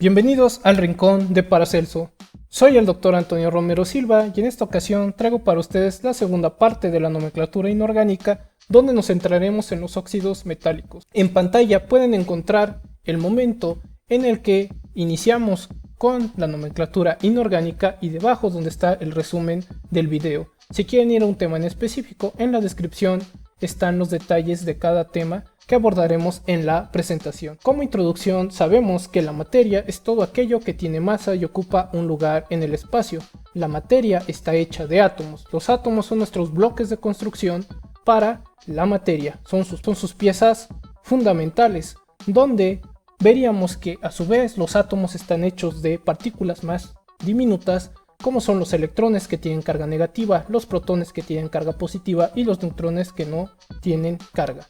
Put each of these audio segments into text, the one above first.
Bienvenidos al Rincón de Paracelso. Soy el Dr. Antonio Romero Silva y en esta ocasión traigo para ustedes la segunda parte de la nomenclatura inorgánica, donde nos centraremos en los óxidos metálicos. En pantalla pueden encontrar el momento en el que iniciamos con la nomenclatura inorgánica y debajo donde está el resumen del video. Si quieren ir a un tema en específico, en la descripción están los detalles de cada tema que abordaremos en la presentación. Como introducción, sabemos que la materia es todo aquello que tiene masa y ocupa un lugar en el espacio. La materia está hecha de átomos. Los átomos son nuestros bloques de construcción para la materia. Son sus piezas fundamentales, donde veríamos que a su vez los átomos están hechos de partículas más diminutas, como son los electrones que tienen carga negativa, los protones que tienen carga positiva y los neutrones que no tienen carga.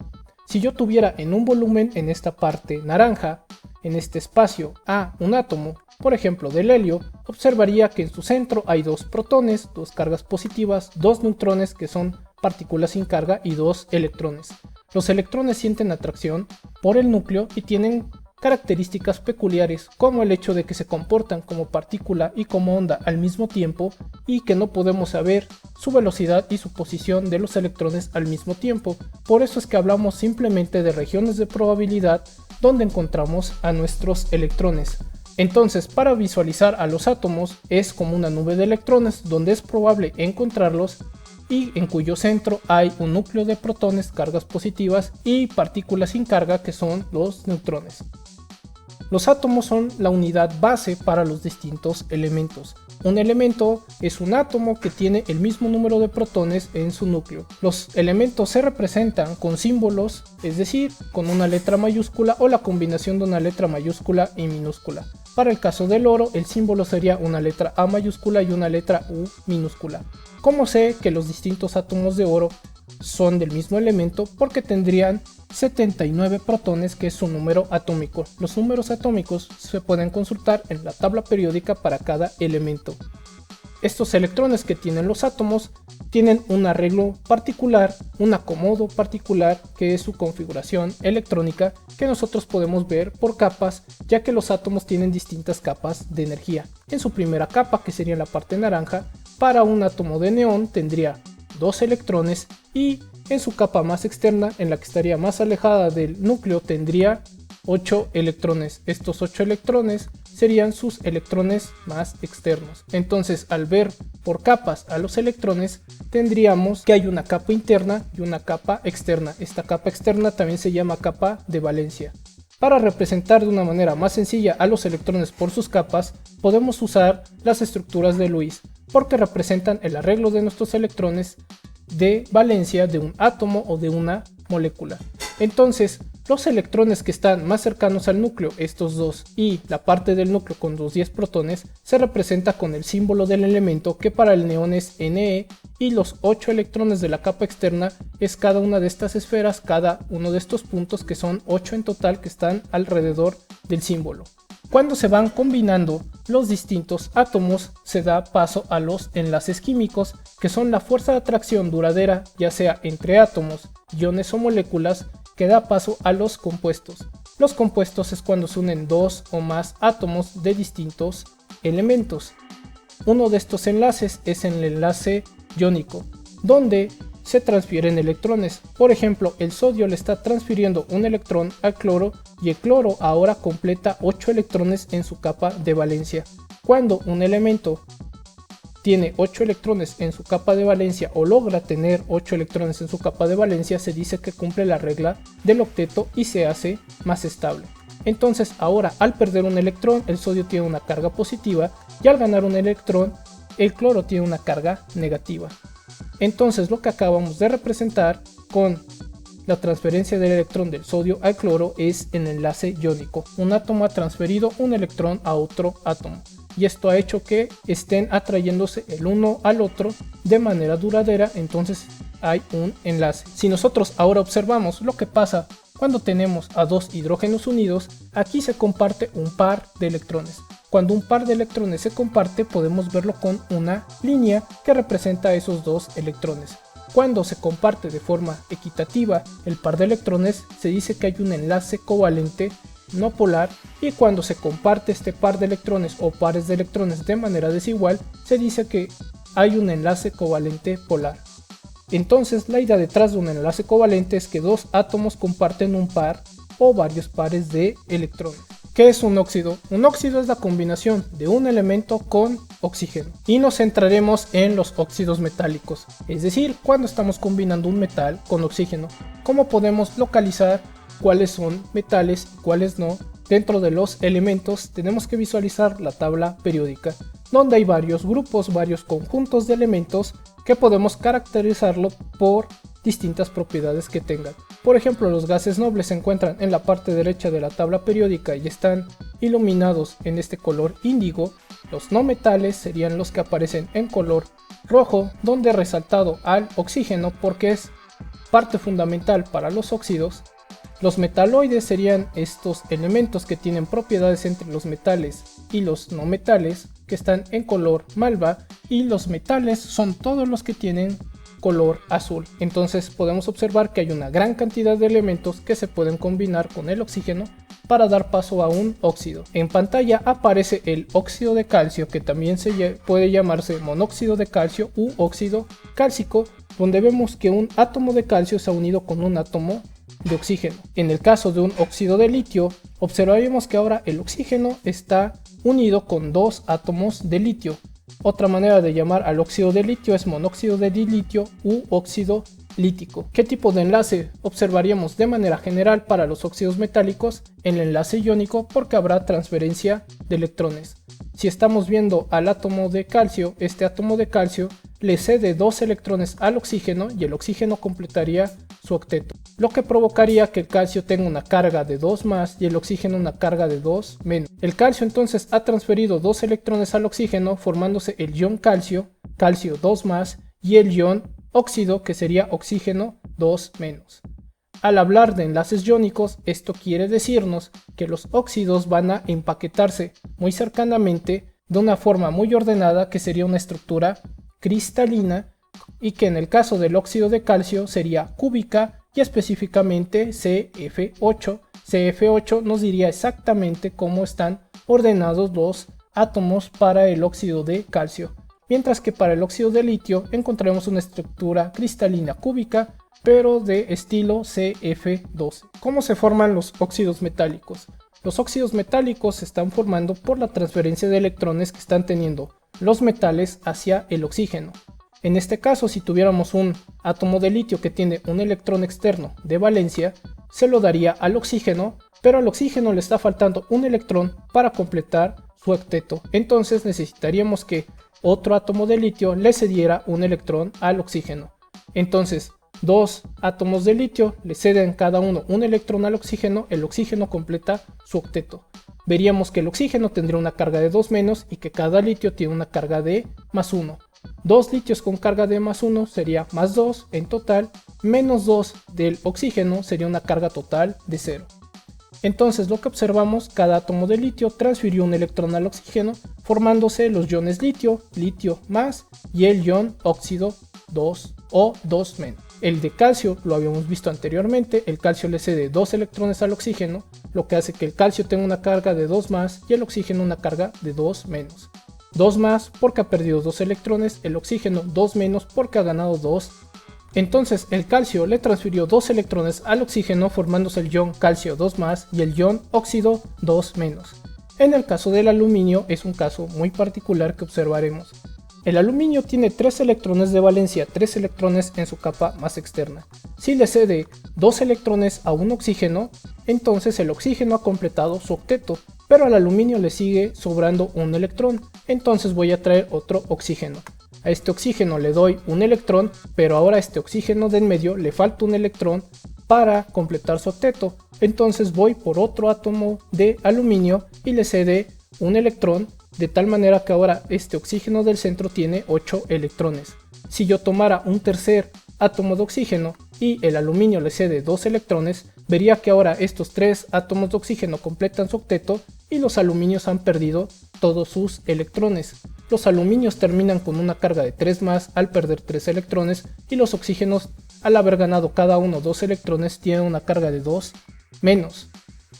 Si yo tuviera en un volumen en esta parte naranja, en este espacio A, un átomo, por ejemplo del helio, observaría que en su centro hay dos protones, dos cargas positivas, dos neutrones que son partículas sin carga y dos electrones. Los electrones sienten atracción por el núcleo y tienen características peculiares, como el hecho de que se comportan como partícula y como onda al mismo tiempo y que no podemos saber su velocidad y su posición de los electrones al mismo tiempo. Por eso es que hablamos simplemente de regiones de probabilidad donde encontramos a nuestros electrones. Entonces, para visualizar a los átomos es como una nube de electrones donde es probable encontrarlos y en cuyo centro hay un núcleo de protones, cargas positivas y partículas sin carga que son los neutrones. Los átomos son la unidad base para los distintos elementos. Un elemento es un átomo que tiene el mismo número de protones en su núcleo. Los elementos se representan con símbolos, es decir, con una letra mayúscula o la combinación de una letra mayúscula y minúscula. Para el caso del oro, el símbolo sería una letra A mayúscula y una letra U minúscula. ¿Cómo sé que los distintos átomos de oro son del mismo elemento? Porque tendrían 79 protones, que es su número atómico. Los números atómicos se pueden consultar en la tabla periódica para cada elemento. Estos electrones que tienen los átomos tienen un arreglo particular, un acomodo particular, que es su configuración electrónica, que nosotros podemos ver por capas, ya que los átomos tienen distintas capas de energía. En su primera capa, que sería la parte naranja, para un átomo de neón tendría 2 electrones y en su capa más externa, en la que estaría más alejada del núcleo, tendría 8 electrones. Estos 8 electrones serían sus electrones más externos. Entonces, al ver por capas a los electrones, tendríamos que hay una capa interna y una capa externa. Esta capa externa también se llama capa de valencia. Para representar de una manera más sencilla a los electrones por sus capas, podemos usar las estructuras de Lewis, porque representan el arreglo de nuestros electrones de valencia de un átomo o de una molécula. Entonces, los electrones que están más cercanos al núcleo, estos dos, y la parte del núcleo con los 10 protones, se representa con el símbolo del elemento, que para el neón es Ne, y los 8 electrones de la capa externa es cada una de estas esferas, cada uno de estos puntos, que son 8 en total, que están alrededor del símbolo. Cuando se van combinando los distintos átomos, se da paso a los enlaces químicos, que son la fuerza de atracción duradera, ya sea entre átomos, iones o moléculas, que da paso a los compuestos. Los compuestos es cuando se unen dos o más átomos de distintos elementos. Uno de estos enlaces es el enlace iónico, donde se transfieren electrones. Por ejemplo, el sodio le está transfiriendo un electrón al cloro y el cloro ahora completa 8 electrones en su capa de valencia. Cuando un elemento tiene 8 electrones en su capa de valencia o logra tener 8 electrones en su capa de valencia, se dice que cumple la regla del octeto y se hace más estable. Entonces ahora, al perder un electrón, el sodio tiene una carga positiva y al ganar un electrón, el cloro tiene una carga negativa. Entonces lo que acabamos de representar con la transferencia del electrón del sodio al cloro es el enlace iónico. Un átomo ha transferido un electrón a otro átomo y esto ha hecho que estén atrayéndose el uno al otro de manera duradera, entonces hay un enlace. Si nosotros ahora observamos lo que pasa cuando tenemos a dos hidrógenos unidos, aquí se comparte un par de electrones. Cuando un par de electrones se comparte, podemos verlo con una línea que representa esos dos electrones. Cuando se comparte de forma equitativa el par de electrones, se dice que hay un enlace covalente no polar, y cuando se comparte este par de electrones o pares de electrones de manera desigual, se dice que hay un enlace covalente polar. Entonces la idea detrás de un enlace covalente es que dos átomos comparten un par o varios pares de electrones. ¿Qué es un óxido? Un óxido es la combinación de un elemento con oxígeno. Y nos centraremos en los óxidos metálicos, es decir, cuando estamos combinando un metal con oxígeno. ¿Cómo podemos localizar cuáles son metales y cuáles no? Dentro de los elementos tenemos que visualizar la tabla periódica, donde hay varios grupos, varios conjuntos de elementos que podemos caracterizarlo por distintas propiedades que tengan. Por ejemplo, los gases nobles se encuentran en la parte derecha de la tabla periódica y están iluminados en este color índigo. Los no metales serían los que aparecen en color rojo, donde he resaltado al oxígeno porque es parte fundamental para los óxidos. Los metaloides serían estos elementos que tienen propiedades entre los metales y los no metales, que están en color malva, y los metales son todos los que tienen color azul. Entonces podemos observar que hay una gran cantidad de elementos que se pueden combinar con el oxígeno para dar paso a un óxido. En pantalla aparece el óxido de calcio, que también puede llamarse monóxido de calcio u óxido cálcico, donde vemos que un átomo de calcio se ha unido con un átomo de oxígeno. En el caso de un óxido de litio, observaremos que ahora el oxígeno está unido con dos átomos de litio. Otra manera de llamar al óxido de litio es monóxido de dilitio u óxido lítico. ¿Qué tipo de enlace observaríamos de manera general para los óxidos metálicos? El enlace iónico, porque habrá transferencia de electrones. Si estamos viendo al átomo de calcio, este átomo de calcio le cede dos electrones al oxígeno y el oxígeno completaría su octeto, lo que provocaría que el calcio tenga una carga de 2 más y el oxígeno una carga de 2 menos. El calcio entonces ha transferido dos electrones al oxígeno, formándose el ion calcio, calcio 2 más, y el ion óxido, que sería oxígeno 2 menos. Al hablar de enlaces iónicos, esto quiere decirnos que los óxidos van a empaquetarse muy cercanamente de una forma muy ordenada, que sería una estructura cristalina, y que en el caso del óxido de calcio sería cúbica y específicamente CF8. CF8 nos diría exactamente cómo están ordenados los átomos para el óxido de calcio, mientras que para el óxido de litio encontraremos una estructura cristalina cúbica, pero de estilo CF12. ¿Cómo se forman los óxidos metálicos? Los óxidos metálicos se están formando por la transferencia de electrones que están teniendo los metales hacia el oxígeno. En este caso, si tuviéramos un átomo de litio que tiene un electrón externo de valencia, se lo daría al oxígeno, pero al oxígeno le está faltando un electrón para completar su octeto. Entonces necesitaríamos que otro átomo de litio le cediera un electrón al oxígeno. Entonces, dos átomos de litio le ceden cada uno un electrón al oxígeno, el oxígeno completa su octeto. Veríamos que el oxígeno tendría una carga de 2 menos y que cada litio tiene una carga de más 1. Dos litios con carga de más 1 sería más 2 en total, menos 2 del oxígeno sería una carga total de 0. Entonces lo que observamos, cada átomo de litio transfirió un electrón al oxígeno, formándose los iones litio, litio más, y el ion óxido 2 o 2 menos. El de calcio lo habíamos visto anteriormente, el calcio le cede 2 electrones al oxígeno, lo que hace que el calcio tenga una carga de 2 más y el oxígeno una carga de 2 menos. 2 más porque ha perdido 2 electrones, el oxígeno 2 menos porque ha ganado 2. Entonces el calcio le transfirió 2 electrones al oxígeno, formándose el ion calcio 2 más y el ion óxido 2 menos. En el caso del aluminio es un caso muy particular que observaremos. El aluminio tiene 3 electrones de valencia, 3 electrones en su capa más externa. Si le cede 2 electrones a un oxígeno, entonces el oxígeno ha completado su octeto, pero al aluminio le sigue sobrando un electrón, entonces voy a traer otro oxígeno. A este oxígeno le doy un electrón, pero ahora a este oxígeno de en medio le falta un electrón para completar su octeto, entonces voy por otro átomo de aluminio y le cede un electrón, de tal manera que ahora este oxígeno del centro tiene 8 electrones. Si yo tomara un tercer átomo de oxígeno y el aluminio le cede 2 electrones, vería que ahora estos 3 átomos de oxígeno completan su octeto y los aluminios han perdido todos sus electrones. Los aluminios terminan con una carga de 3 más al perder 3 electrones y los oxígenos, al haber ganado cada uno 2 electrones, tienen una carga de 2 menos.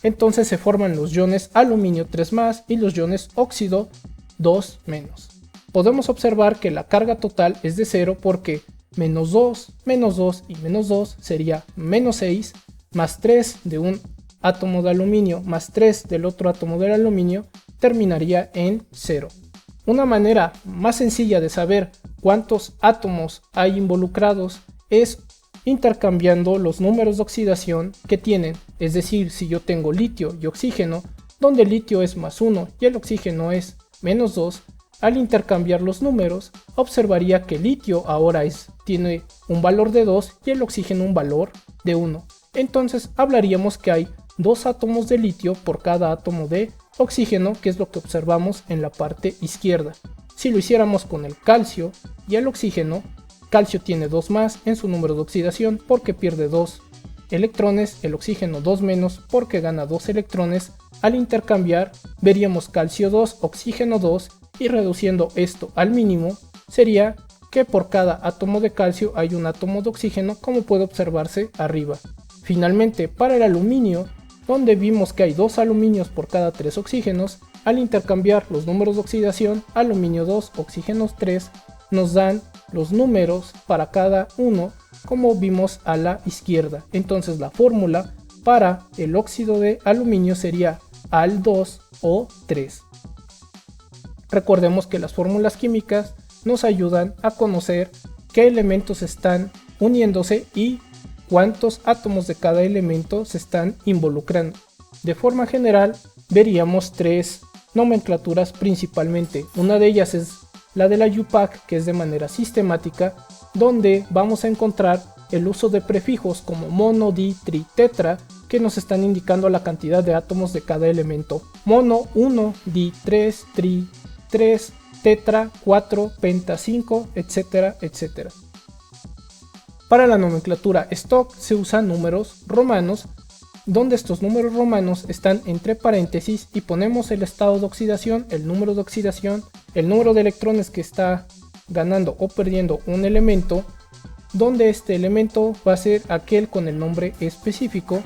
entonces se forman los iones aluminio 3+ y los iones óxido 2-. Podemos observar que la carga total es de 0 porque -2, -2 y -2 sería -6, más 3 de un átomo de aluminio más 3 del otro átomo del aluminio terminaría en 0. Una manera más sencilla de saber cuántos átomos hay involucrados es intercambiando los números de oxidación que tienen, es decir, si yo tengo litio y oxígeno, donde el litio es +1 y el oxígeno es -2, al intercambiar los números, observaría que el litio ahora tiene un valor de 2 y el oxígeno un valor de 1. Entonces hablaríamos que hay 2 átomos de litio por cada átomo de oxígeno, que es lo que observamos en la parte izquierda. Si lo hiciéramos con el calcio y el oxígeno, calcio tiene 2+ en su número de oxidación porque pierde 2 electrones, el oxígeno 2- porque gana 2 electrones. Al intercambiar veríamos calcio 2, oxígeno 2, y reduciendo esto al mínimo sería que por cada átomo de calcio hay un átomo de oxígeno, como puede observarse arriba. Finalmente, para el aluminio, donde vimos que hay 2 aluminios por cada 3 oxígenos, al intercambiar los números de oxidación, aluminio 2, oxígeno 3, nos dan los números para cada uno, como vimos a la izquierda. Entonces la fórmula para el óxido de aluminio sería Al2O3. Recordemos que las fórmulas químicas nos ayudan a conocer qué elementos están uniéndose y cuántos átomos de cada elemento se están involucrando. De forma general veríamos 3 nomenclaturas principalmente. Una de ellas es la de la IUPAC, que es de manera sistemática, donde vamos a encontrar el uso de prefijos como mono, di, tri, tetra, que nos están indicando la cantidad de átomos de cada elemento. Mono 1, di 3, tri 3, tetra 4, penta 5, etcétera, etcétera. Para la nomenclatura stock se usan números romanos, donde estos números romanos están entre paréntesis y ponemos el estado de oxidación, el número de oxidación, el número de electrones que está ganando o perdiendo un elemento, donde este elemento va a ser aquel con el nombre específico.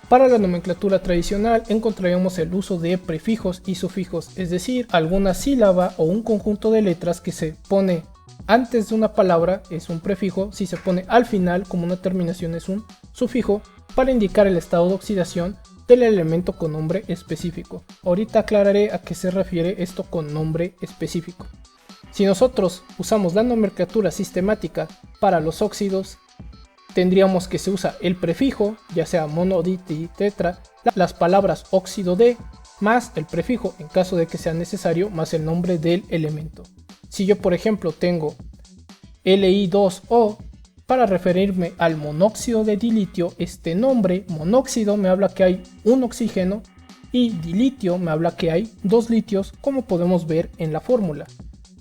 Para la nomenclatura tradicional encontraríamos el uso de prefijos y sufijos, es decir, alguna sílaba o un conjunto de letras que se pone antes de una palabra es un prefijo, si se pone al final como una terminación es un sufijo, para indicar el estado de oxidación del elemento con nombre específico. Ahorita aclararé a qué se refiere esto con nombre específico. Si nosotros usamos la nomenclatura sistemática para los óxidos, tendríamos que se usa el prefijo, ya sea mono, di, tri, tetra, las palabras óxido de, más el prefijo en caso de que sea necesario, más el nombre del elemento. Si yo por ejemplo tengo Li2O, para referirme al monóxido de dilitio, este nombre monóxido me habla que hay un oxígeno y dilitio me habla que hay 2 litios, como podemos ver en la fórmula.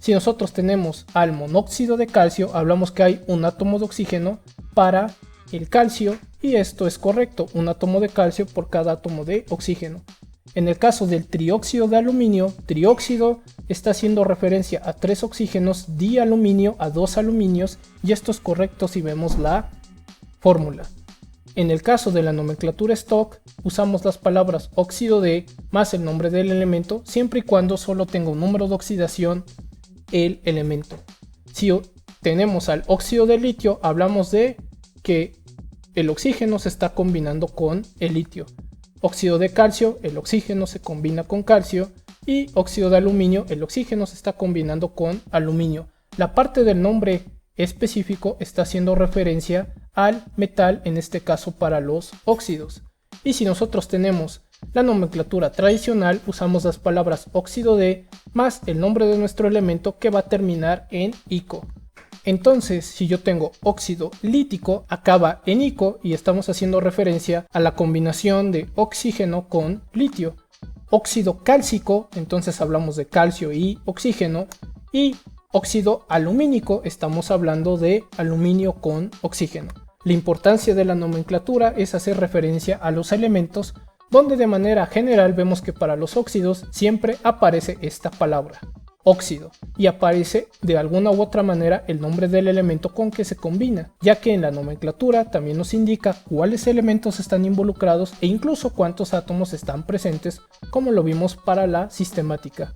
Si nosotros tenemos al monóxido de calcio, hablamos que hay un átomo de oxígeno para el calcio, y esto es correcto, un átomo de calcio por cada átomo de oxígeno. En el caso del trióxido de aluminio, trióxido está haciendo referencia a 3 oxígenos, dialuminio a 2 aluminios, y esto es correcto si vemos la fórmula. En el caso de la nomenclatura stock, usamos las palabras óxido de más el nombre del elemento, siempre y cuando solo tenga un número de oxidación el elemento. Si tenemos al óxido de litio, hablamos de que el oxígeno se está combinando con el litio. Óxido de calcio, el oxígeno se combina con calcio, y óxido de aluminio, el oxígeno se está combinando con aluminio. La parte del nombre específico está haciendo referencia al metal, en este caso para los óxidos. Y si nosotros tenemos la nomenclatura tradicional, usamos las palabras óxido de más el nombre de nuestro elemento, que va a terminar en ico. Entonces, si yo tengo óxido lítico, acaba en ico y estamos haciendo referencia a la combinación de oxígeno con litio. Óxido cálcico, entonces hablamos de calcio y oxígeno. Y óxido alumínico, estamos hablando de aluminio con oxígeno. La importancia de la nomenclatura es hacer referencia a los elementos, donde de manera general vemos que para los óxidos siempre aparece esta palabra. óxido, y aparece de alguna u otra manera el nombre del elemento con que se combina, ya que en la nomenclatura también nos indica cuáles elementos están involucrados e incluso cuántos átomos están presentes, como lo vimos para la sistemática.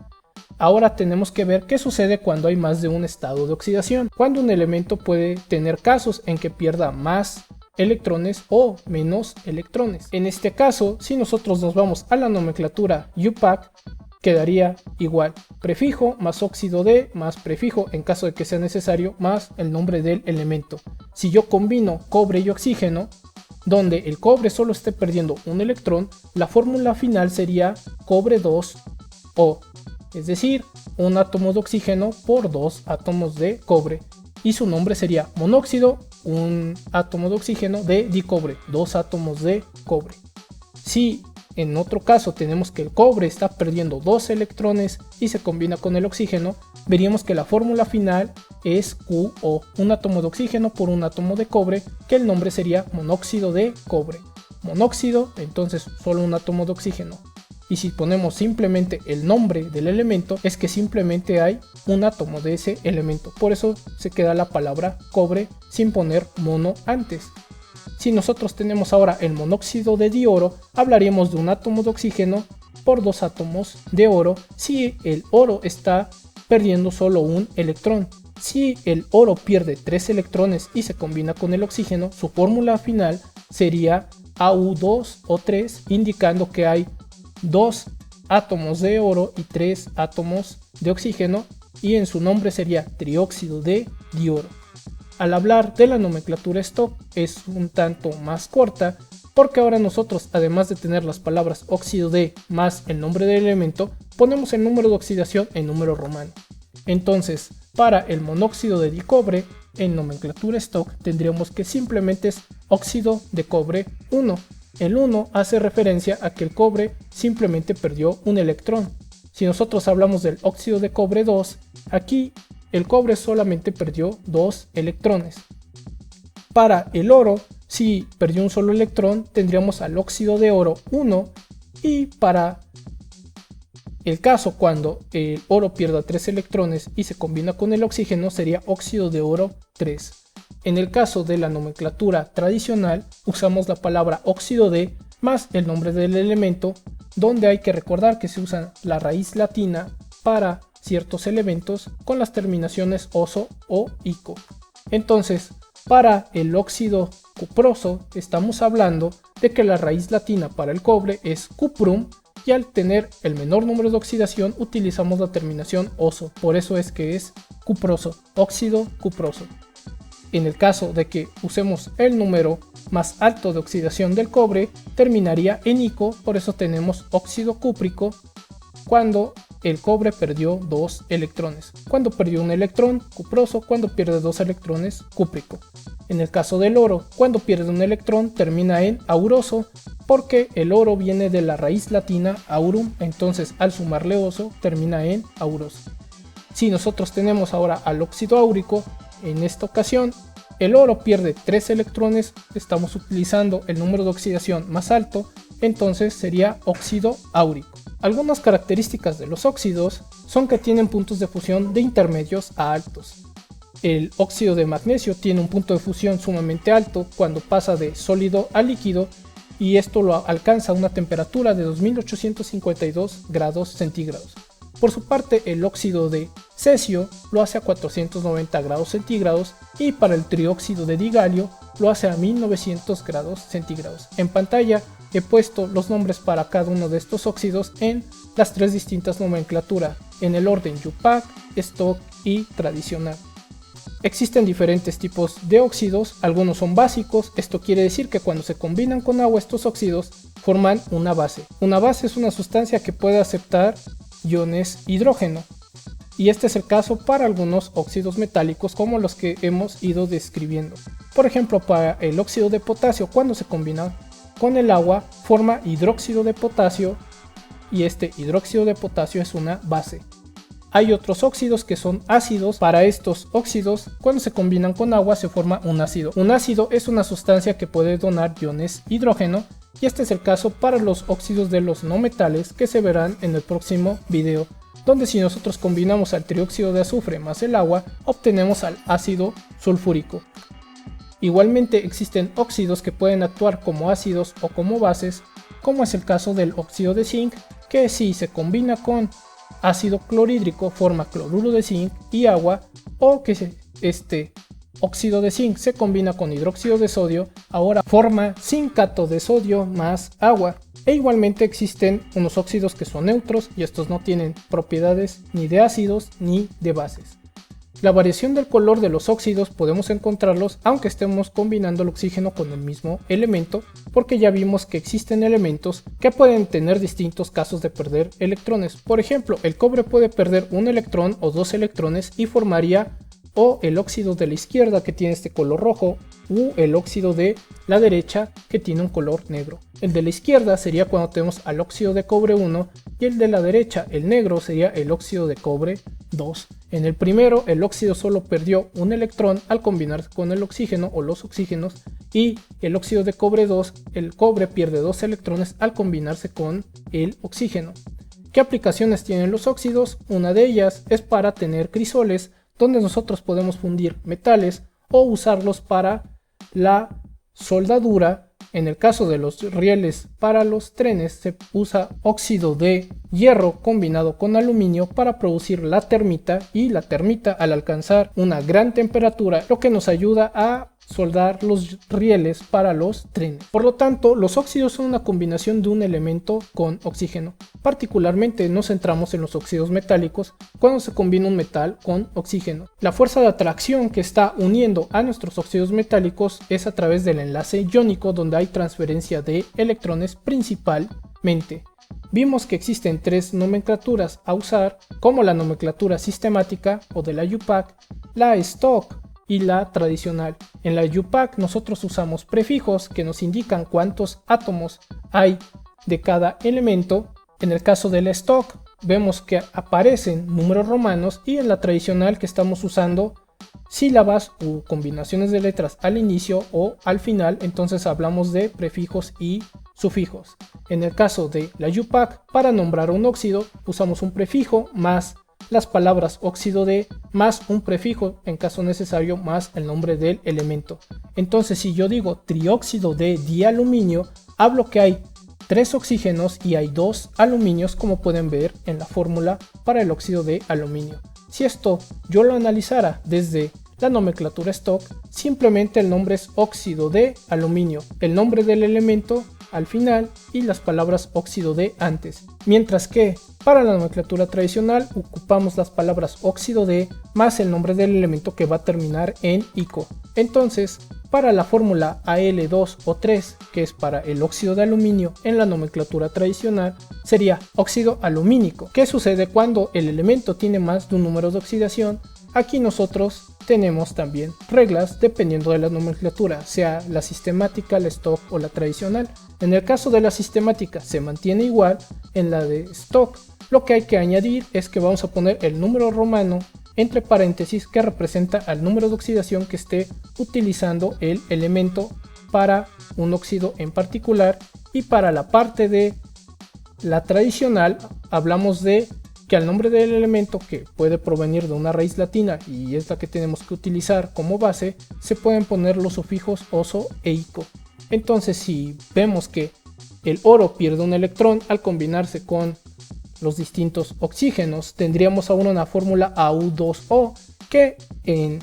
Ahora tenemos que ver qué sucede cuando hay más de un estado de oxidación, cuando un elemento puede tener casos en que pierda más electrones o menos electrones. En este caso, si nosotros nos vamos a la nomenclatura UPAC, quedaría igual: prefijo más óxido de más prefijo en caso de que sea necesario más el nombre del elemento. Si yo combino cobre y oxígeno, donde el cobre solo esté perdiendo un electrón, la fórmula final sería cobre 2O, es decir, un átomo de oxígeno por 2 átomos de cobre, y su nombre sería monóxido, un átomo de oxígeno de dicobre, 2 átomos de cobre. Si en otro caso tenemos que el cobre está perdiendo 2 electrones y se combina con el oxígeno, veríamos que la fórmula final es QO, un átomo de oxígeno por un átomo de cobre, que el nombre sería monóxido de cobre. Monóxido, entonces solo un átomo de oxígeno. Y si ponemos simplemente el nombre del elemento, es que simplemente hay un átomo de ese elemento. Por eso se queda la palabra cobre sin poner mono antes. Si nosotros tenemos ahora el monóxido de dioro, hablaríamos de un átomo de oxígeno por 2 átomos de oro si el oro está perdiendo solo un electrón. Si el oro pierde 3 electrones y se combina con el oxígeno, su fórmula final sería Au2 o 3, indicando que hay 2 átomos de oro y 3 átomos de oxígeno, y en su nombre sería trióxido de dioro. Al hablar de la nomenclatura Stock es un tanto más corta, porque ahora nosotros, además de tener las palabras óxido de más el nombre del elemento, ponemos el número de oxidación en número romano. Entonces, para el monóxido de dicobre, en nomenclatura Stock tendríamos que simplemente es óxido de cobre 1. El 1 hace referencia a que el cobre simplemente perdió un electrón. Si nosotros hablamos del óxido de cobre 2, aquí el cobre solamente perdió 2 electrones. Para el oro, si perdió un solo electrón, tendríamos al óxido de oro 1, y para el caso cuando el oro pierda 3 electrones y se combina con el oxígeno, sería óxido de oro 3. En el caso de la nomenclatura tradicional, usamos la palabra óxido de más el nombre del elemento, donde hay que recordar que se usa la raíz latina para ciertos elementos con las terminaciones oso o ico. Entonces, para el óxido cuproso estamos hablando de que la raíz latina para el cobre es cuprum, y al tener el menor número de oxidación utilizamos la terminación oso, por eso es que es cuproso, óxido cuproso. En el caso de que usemos el número más alto de oxidación del cobre, terminaría en ico, por eso tenemos óxido cúprico cuando el cobre perdió 2 electrones. Cuando perdió un electrón, cuproso; cuando pierde 2 electrones, cúprico. En el caso del oro, cuando pierde un electrón, termina en auroso, porque el oro viene de la raíz latina aurum, entonces al sumarle oso, termina en auroso. Si nosotros tenemos ahora al óxido áurico, en esta ocasión, el oro pierde 3 electrones, estamos utilizando el número de oxidación más alto, entonces sería óxido áurico. Algunas características de los óxidos son que tienen puntos de fusión de intermedios a altos. El óxido de magnesio tiene un punto de fusión sumamente alto cuando pasa de sólido a líquido, y esto lo alcanza a una temperatura de 2852 grados centígrados. Por su parte, el óxido de cesio lo hace a 490 grados centígrados, y para el trióxido de digalio lo hace a 1900 grados centígrados. En pantalla he puesto los nombres para cada uno de estos óxidos en las 3 distintas nomenclaturas, en el orden UPAC, Stock y tradicional. Existen diferentes tipos de óxidos, algunos son básicos, esto quiere decir que cuando se combinan con agua estos óxidos forman una base. Una base es una sustancia que puede aceptar iones hidrógeno, y este es el caso para algunos óxidos metálicos como los que hemos ido describiendo. Por ejemplo, para el óxido de potasio, cuando se combina con el agua forma hidróxido de potasio, y este hidróxido de potasio es una base. Hay otros óxidos que son ácidos. Para estos óxidos, cuando se combinan con agua se forma un ácido. Un ácido es una sustancia que puede donar iones hidrógeno, y este es el caso para los óxidos de los no metales, que se verán en el próximo video, donde si nosotros combinamos al trióxido de azufre más el agua, obtenemos al ácido sulfúrico. Igualmente existen óxidos que pueden actuar como ácidos o como bases, como es el caso del óxido de zinc, que si se combina con ácido clorhídrico forma cloruro de zinc y agua, o que este óxido de zinc se combina con hidróxido de sodio, ahora forma zincato de sodio más agua. E igualmente existen unos óxidos que son neutros y estos no tienen propiedades ni de ácidos ni de bases. La variación del color de los óxidos podemos encontrarlos aunque estemos combinando el oxígeno con el mismo elemento, porque ya vimos que existen elementos que pueden tener distintos casos de perder electrones. Por ejemplo, el cobre puede perder un electrón o dos electrones y formaría o el óxido de la izquierda que tiene este color rojo, u el óxido de la derecha que tiene un color negro. El de la izquierda sería cuando tenemos al óxido de cobre 1 y el de la derecha, el negro, sería el óxido de cobre 2. En el primero, el óxido solo perdió un electrón al combinarse con el oxígeno o los oxígenos, y el óxido de cobre 2, el cobre pierde dos electrones al combinarse con el oxígeno. ¿Qué aplicaciones tienen los óxidos? Una de ellas es para tener crisoles, donde nosotros podemos fundir metales o usarlos para la soldadura. En el caso de los rieles para los trenes se usa óxido de hierro combinado con aluminio para producir la termita, y la termita, al alcanzar una gran temperatura, lo que nos ayuda a soldar los rieles para los trenes. Por lo tanto, los óxidos son una combinación de un elemento con oxígeno. Particularmente nos centramos en los óxidos metálicos cuando se combina un metal con oxígeno. La fuerza de atracción que está uniendo a nuestros óxidos metálicos es a través del enlace iónico, donde hay transferencia de electrones principalmente. Vimos que existen tres nomenclaturas a usar, como la nomenclatura sistemática o de la UPAC, la Stock y la tradicional. En la UPAC nosotros usamos prefijos que nos indican cuántos átomos hay de cada elemento. En el caso de la Stock vemos que aparecen números romanos, y en la tradicional que estamos usando sílabas u combinaciones de letras al inicio o al final, entonces hablamos de prefijos y sufijos. En el caso de la UPAC, para nombrar un óxido usamos un prefijo más las palabras óxido de más un prefijo en caso necesario más el nombre del elemento. Entonces si yo digo trióxido de dialuminio, hablo que hay 3 oxígenos y hay 2 aluminios, como pueden ver en la fórmula para el óxido de aluminio. Si esto yo lo analizara desde la nomenclatura Stock, simplemente el nombre es óxido de aluminio, el nombre del elemento al final y las palabras óxido de antes. Mientras que para la nomenclatura tradicional ocupamos las palabras óxido de más el nombre del elemento que va a terminar en ico. Entonces, para la fórmula Al2 o 3, que es para el óxido de aluminio en la nomenclatura tradicional, sería óxido alumínico. ¿Qué sucede cuando el elemento tiene más de un número de oxidación? Aquí nosotros tenemos también reglas dependiendo de la nomenclatura, sea la sistemática, la Stock o la tradicional. En el caso de la sistemática se mantiene igual. En la de Stock lo que hay que añadir es que vamos a poner el número romano entre paréntesis que representa al número de oxidación que esté utilizando el elemento para un óxido en particular. Y para la parte de la tradicional hablamos de que al nombre del elemento, que puede provenir de una raíz latina y es la que tenemos que utilizar como base, se pueden poner los sufijos oso e ico. Entonces si vemos que el oro pierde un electrón al combinarse con los distintos oxígenos, tendríamos aún una fórmula Au2O, que en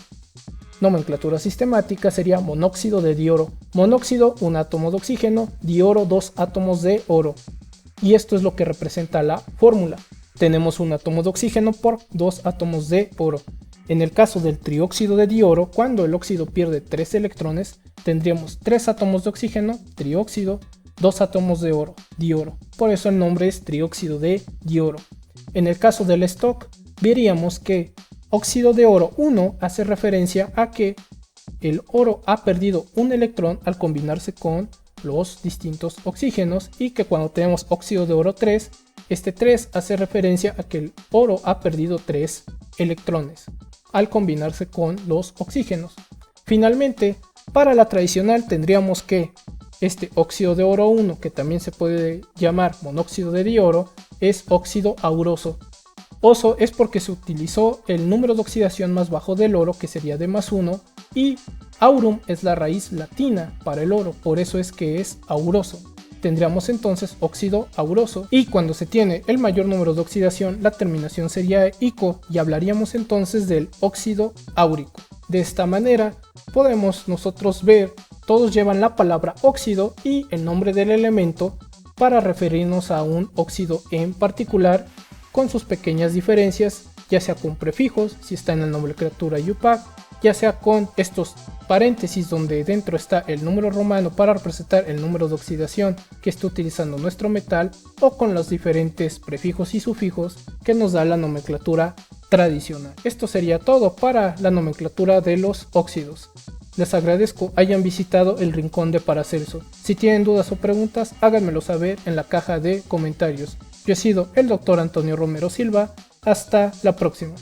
nomenclatura sistemática sería monóxido de dioro. Monóxido, un átomo de oxígeno; dioro, 2 átomos de oro. Y esto es lo que representa la fórmula. Tenemos un átomo de oxígeno por 2 átomos de oro. En el caso del trióxido de dioro, cuando el óxido pierde 3 electrones, tendríamos 3 átomos de oxígeno, trióxido, 2 átomos de oro, dioro. Por eso el nombre es trióxido de dioro. En el caso del Stock, veríamos que óxido de oro 1 hace referencia a que el oro ha perdido un electrón al combinarse con los distintos oxígenos, y que cuando tenemos óxido de oro 3, este 3 hace referencia a que el oro ha perdido 3 electrones al combinarse con los oxígenos. Finalmente, para la tradicional tendríamos que este óxido de oro 1, que también se puede llamar monóxido de dioro, es óxido auroso. Oso es porque se utilizó el número de oxidación más bajo del oro, que sería de +1, y aurum es la raíz latina para el oro, por eso es que es auroso. Tendríamos entonces óxido auroso, y cuando se tiene el mayor número de oxidación, la terminación sería ico, y hablaríamos entonces del óxido áurico. De esta manera podemos nosotros ver, todos llevan la palabra óxido y el nombre del elemento para referirnos a un óxido en particular, con sus pequeñas diferencias, ya sea con prefijos, si está en la nomenclatura IUPAC, ya sea con estos paréntesis donde dentro está el número romano para representar el número de oxidación que está utilizando nuestro metal, o con los diferentes prefijos y sufijos que nos da la nomenclatura tradicional. Esto sería todo para la nomenclatura de los óxidos. Les agradezco hayan visitado el rincón de Paracelso. Si tienen dudas o preguntas, háganmelo saber en la caja de comentarios. Yo he sido el Dr. Antonio Romero Silva. Hasta la próxima.